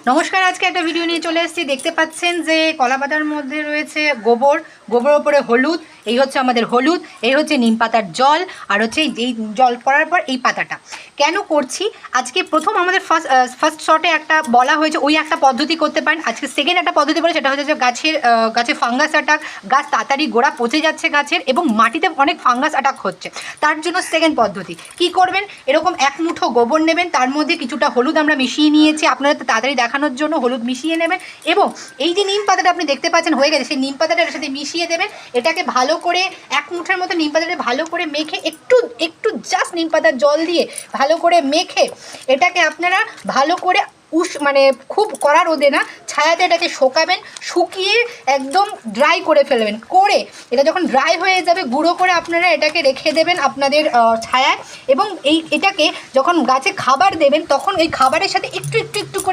নমস্কার, আজকে একটা ভিডিও নিয়ে চলে এসেছি। দেখতে পাচ্ছেন যে কলা পাতার মধ্যে রয়েছে গোবর, গোবরের উপরে হলুদ। এই হচ্ছে আমাদের হলুদ, এই হচ্ছে নিম পাতার জল, আর হচ্ছে এই জল করার পর এই পাতাটা কেন করছি আজকে। প্রথম আমাদের ফার্স্ট শটে একটা বলা হয়েছে ওই একটা পদ্ধতি করতে পারেন। আজকে সেকেন্ড একটা পদ্ধতি বলে, সেটা হচ্ছে যে গাছে ফাঙ্গাস অ্যাটাক, গাছ তাড়াতাড়ি গোড়া পচে যাচ্ছে গাছের, এবং মাটিতে অনেক ফাঙ্গাস অ্যাটাক হচ্ছে। তার জন্য সেকেন্ড পদ্ধতি কি করবেন, এরকম এক মুঠো গোবর নেবেন, তার মধ্যে কিছুটা হলুদ আমরা মিশিয়ে নিয়েছি আপনাদের তাড়াতাড়ি দেখানোর জন্য। হলুদ মিশিয়ে নেবেন এবং এই যে নিম পাতাটা আপনি দেখতে পাচ্ছেন হয়ে গেছে, সেই নিম পাতাটা এর সাথে মিশিয়ে দেবেন। এটাকে ভালো করে এক মুঠের মতো নিম পাতাটা ভালো করে মেখে, একটু জাস্ট নিম পাতার জল দিয়ে ভালো করে মেখে এটাকে আপনারা ভালো করে মানে খুব কড়া রোদে না, ছায়াতে এটাকে শোকাবেন। শুকিয়ে একদম ড্রাই করে ফেলবেন। করে এটা যখন ড্রাই হয়ে যাবে গুঁড়ো করে আপনারা এটাকে রেখে দেবেন আপনাদের ছায়ায়। এবং এটাকে যখন গাছে খাবার দেবেন তখন এই খাবারের সাথে একটু করে